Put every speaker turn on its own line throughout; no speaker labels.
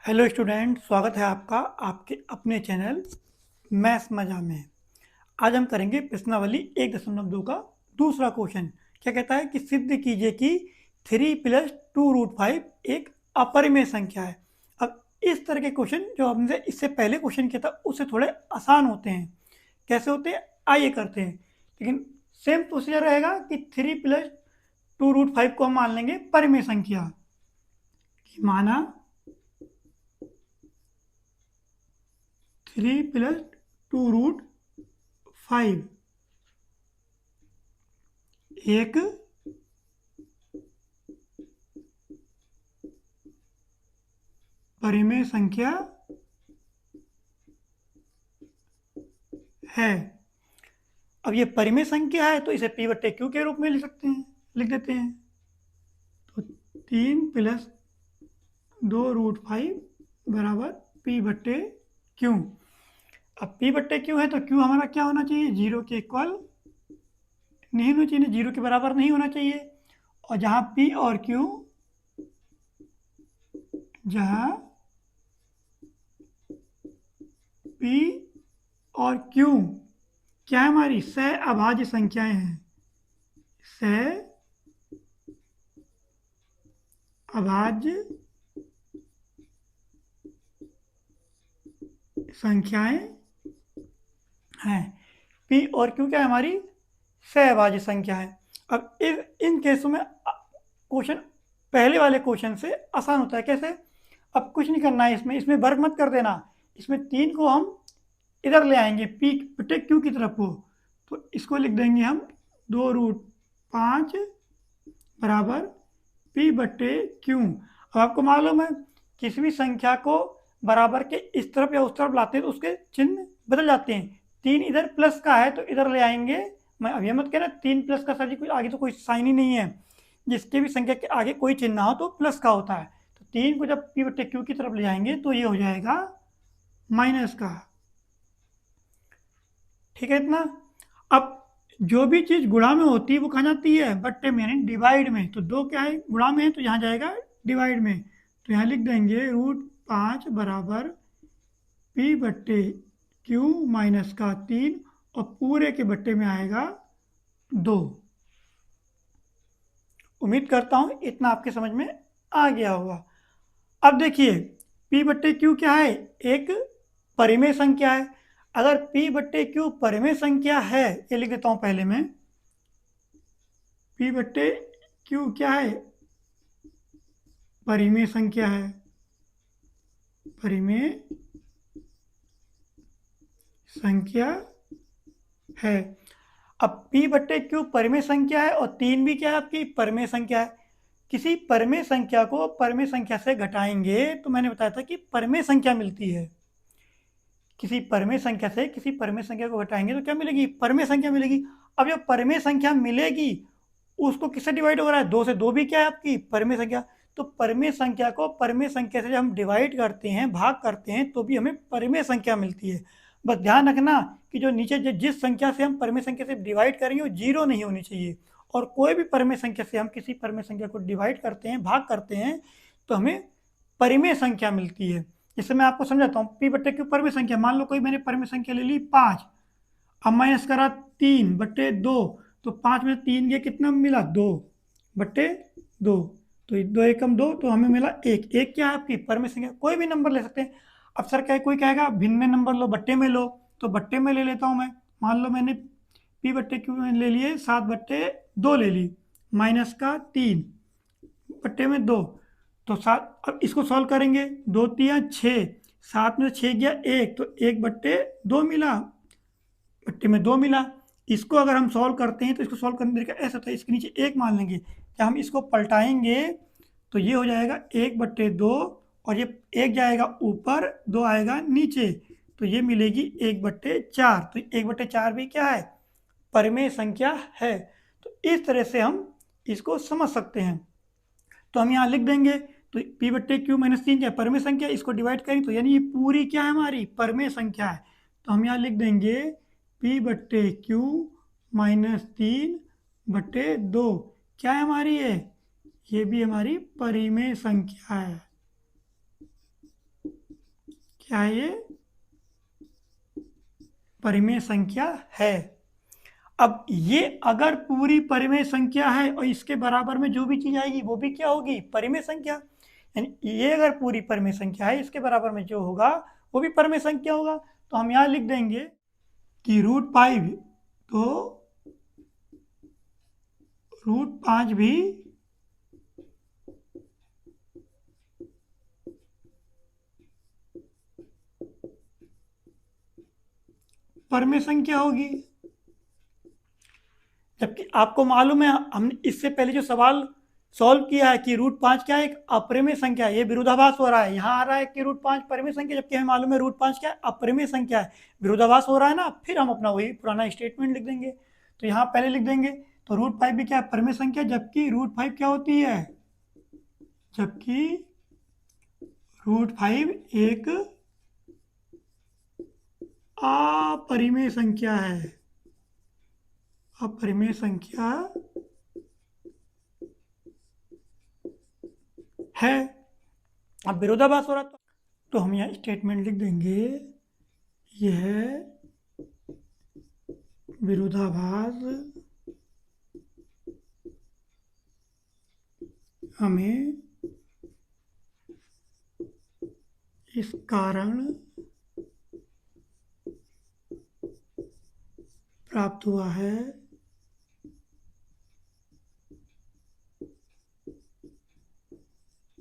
Hello student, स्वागत है आपका आपके अपने चैनल मैथ्स मजा में। आज हम करेंगे प्रश्नावली 1.2 का दूसरा क्वेश्चन। क्या कहता है कि सिद्ध कीजिए कि 3 + 2√5 एक अपरिमेय संख्या है। अब इस तरह के क्वेश्चन जो हमने इससे पहले क्वेश्चन किया था उससे थोड़े आसान होते हैं। कैसे होते हैं आइए करते हैं, लेकिन सेम प्रोसीजर रहेगा कि 3 + 2√5 को हम मान लेंगे परिमेय संख्या। माना 3 + 2√5 एक परिमेय संख्या है। अब ये परिमेय संख्या है तो इसे p/q के रूप में लिख सकते हैं, लिख देते हैं। तो 3 + 2√5 बराबर p/q। अब p/q है तो q हमारा क्या होना चाहिए, 0 के इक्वल नहीं होना चाहिए, 0 के बराबर नहीं होना चाहिए। और जहां p और q, जहां p और q क्या है, हमारी सहअभाज्य संख्याएं हैं। सहअभाज्य संख्याएं हैं। p और q क्या है, हमारी सहअभाज्य संख्या है। अब इन केसों में क्वेश्चन पहले वाले क्वेश्चन से आसान होता है। कैसे? अब कुछ नहीं करना है, इसमें वर्ग मत कर देना। इसमें 3 को हम इधर ले आएंगे p/q की तरफ को, तो इसको लिख देंगे हम 2√5 बराबर p/q। अब आपको मालूम है किसी भी संख्या को बराबर के इस तरफ या उस तरफ लाते हैं तो उसके चिन्ह बदल जाते हैं। 3 इधर प्लस का है तो इधर ले आएंगे। मैं अब ये मत कहना 3 प्लस का सर जी कोई आगे तो कोई साइन ही नहीं है। जिसके भी संख्या के आगे कोई चिन्ह ना हो तो प्लस का होता है। तो 3 को जब p/q की तरफ ले जाएंगे तो ये हो जाएगा माइनस का। ठीक है इतना। अब जो भी चीज़ गुणा में होती है वो कहाँ जाती है, बट्टे में यानी डिवाइड में। तो 2 क्या है, गुणा में है तो यहाँ जाएगा डिवाइड में। तो यहाँ लिख देंगे √5 बराबर p/q माइनस का 3 और पूरे के बट्टे में आएगा 2। उम्मीद करता हूँ इतना आपके समझ में आ गया होगा। अब देखिए p/q क्या है, एक परिमेय संख्या है। अगर p/q परिमेय संख्या है, ये लिख देता हूँ पहले मैं, p/q क्या है, परिमेय संख्या है। परिमेय संख्या है। अब p/q परिमेय संख्या है और 3 भी क्या है, आपकी परिमेय संख्या है। किसी परिमेय संख्या को परिमेय संख्या से घटाएंगे तो मैंने बताया था कि परिमेय संख्या मिलती है। किसी परिमेय संख्या से किसी परिमेय संख्या को घटाएंगे तो क्या मिलेगी, परिमेय संख्या मिलेगी। अब जब परिमेय संख्या मिलेगी उसको किससे डिवाइड हो रहा है, 2 से। 2 भी क्या है, आपकी परिमेय संख्या। तो परिमेय संख्या को परिमेय संख्या से जब हम डिवाइड करते हैं, भाग करते हैं, तो भी हमें परिमेय संख्या मिलती है। बस ध्यान रखना कि जो नीचे जिस संख्या से हम परिमेय संख्या से डिवाइड करेंगे वो 0 नहीं होनी चाहिए। और कोई भी परिमेय संख्या से हम किसी परिमेय संख्या को डिवाइड करते हैं, भाग करते हैं, तो हमें परिमेय संख्या मिलती है। जैसे मैं आपको समझाता हूँ, p/q परिमेय संख्या। मान लो कोई मैंने परिमेय संख्या ले ली 5, अब माइनस करा 3/2, तो 5 में 3 गया, कितना मिला, 2/2। तो 2 एकम 2, तो हमें मिला 1। 1 क्या है, आपकी परिमेय संख्या। कोई भी नंबर ले सकते हैं। अब सर क्या कोई कहेगा भिन्न में नंबर लो, बट्टे में लो, तो बट्टे में ले लेता हूँ मैं। मान लो मैंने p/q में ले लिए 7/2 ले ली, माइनस का 3/2। तो 7, अब इसको सॉल्व करेंगे, 2 3 6, 7 में 6 गया 1, तो 1/2 मिला, बट्टे में 2 मिला। इसको अगर हम सॉल्व करते हैं तो इसको सॉल्व करने का ऐसा होता है, इसके नीचे 1 मान लेंगे। जब हम इसको पलटाएंगे तो ये हो जाएगा 1/2, और ये 1 जाएगा ऊपर, 2 आएगा नीचे, तो ये मिलेगी 1/4। तो 1/4 भी क्या है, परिमेय संख्या है। तो इस तरह से हम इसको समझ सकते हैं। तो हम यहाँ लिख देंगे, तो p/q माइनस 3 क्या है, परिमेय संख्या। इसको डिवाइड करें तो यानी ये पूरी क्या है, हमारी परिमेय संख्या है। तो हम यहाँ लिख देंगे p/q माइनस 3/2 क्या है, हमारी ये भी हमारी परिमेय संख्या है। क्या है ये? परिमेय संख्या है। अब ये अगर पूरी परिमेय संख्या है और इसके बराबर में जो भी चीज आएगी वो भी क्या होगी? परिमेय संख्या। यानी ये अगर पूरी परिमेय संख्या है, इसके बराबर में जो होगा वो भी परिमेय संख्या होगा। तो हम यहाँ लिख देंगे कि √5, तो √5 भी परिमेय संख्या होगी। जबकि आपको मालूम है, हमने इससे पहले जो सवाल सॉल्व किया है कि √5 क्या है? एक अपरिमेय संख्या है। ये विरोधाभास हो रहा है। यहाँ आ रहा है कि √5 परिमेय संख्या, जबकि हमें मालूम है √5 क्या है? अपरिमेय संख्या है। विरोधाभास हो रहा है ना। फिर हम अपना वही पुराना स्टेटमेंट लिख देंगे। तो यहाँ पहले लिख देंगे, तो √5 भी क्या है? परिमेय संख्या। जबकि √5 क्या होती है? जबकि √5 एक अपरिमेय संख्या है। अपरिमेय संख्या है। अब विरोधाभास हो रहा तो हम यहाँ स्टेटमेंट लिख देंगे, यह विरोधाभास हमें इस कारण प्राप्त हुआ है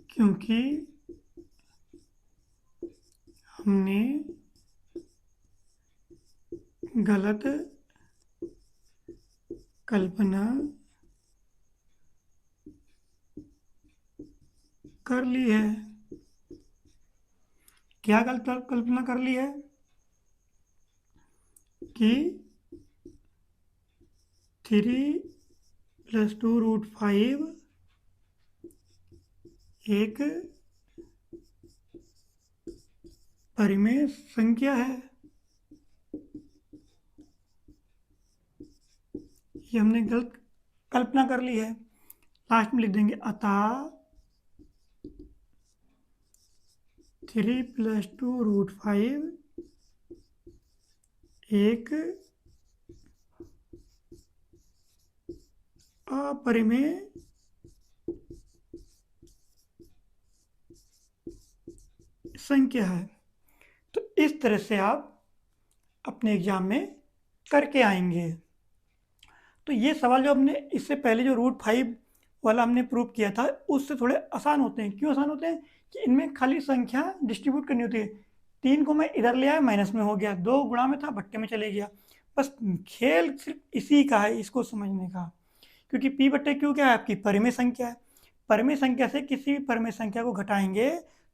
क्योंकि हमने गलत कल्पना कर ली है। क्या गलत कल्पना कर ली है? कि 3+2√5 एक परिमेय संख्या है। ये हमने गलत कल्पना कर ली है। लास्ट में लिख देंगे, अतः 3+2√5 एक अपरिमेय संख्या है। तो इस तरह से आप अपने एग्जाम में करके आएंगे। तो ये सवाल जो हमने इससे पहले जो √5 वाला हमने प्रूव किया था, उससे थोड़े आसान होते हैं। क्यों आसान होते हैं? कि इनमें खाली संख्या डिस्ट्रीब्यूट करनी होती है। 3 को मैं इधर ले आया, माइनस में हो गया। 2 गुणा में था, भट्टे में चले गया। बस खेल सिर्फ इसी का है, इसको समझने का। क्योंकि P/Q क्या है? आपकी परिमेय संख्या है। परिमेय संख्या से किसी भी परिमेय संख्या को घटाएंगे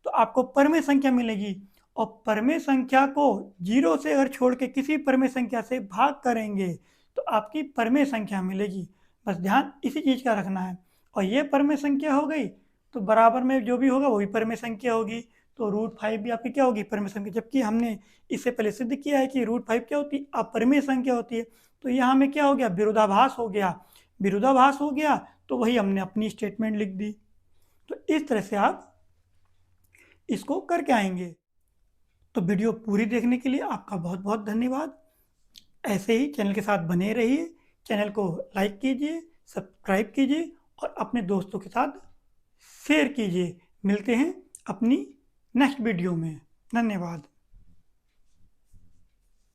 तो आपको परिमेय संख्या मिलेगी। और परिमेय संख्या को 0 से अगर छोड़ के किसी परिमेय संख्या से भाग करेंगे तो आपकी परिमेय संख्या मिलेगी। बस ध्यान इसी चीज़ का रखना है। और ये परिमेय संख्या हो गई तो बराबर में जो भी होगा वो भी परिमेय संख्या होगी। तो √5 भी आपकी क्या होगी? परिमेय संख्या। जबकि हमने इससे पहले सिद्ध किया है कि √5 क्या होती है? अपरिमेय संख्या होती है। तो यहाँ में क्या हो गया? विरोधाभास हो गया। विरोधाभास हो गया तो वही हमने अपनी स्टेटमेंट लिख दी। तो इस तरह से आप इसको करके आएंगे। तो वीडियो पूरी देखने के लिए आपका बहुत बहुत धन्यवाद। ऐसे ही चैनल के साथ बने रहिए। चैनल को लाइक कीजिए, सब्सक्राइब कीजिए और अपने दोस्तों के साथ शेयर कीजिए। मिलते हैं अपनी नेक्स्ट वीडियो में। धन्यवाद।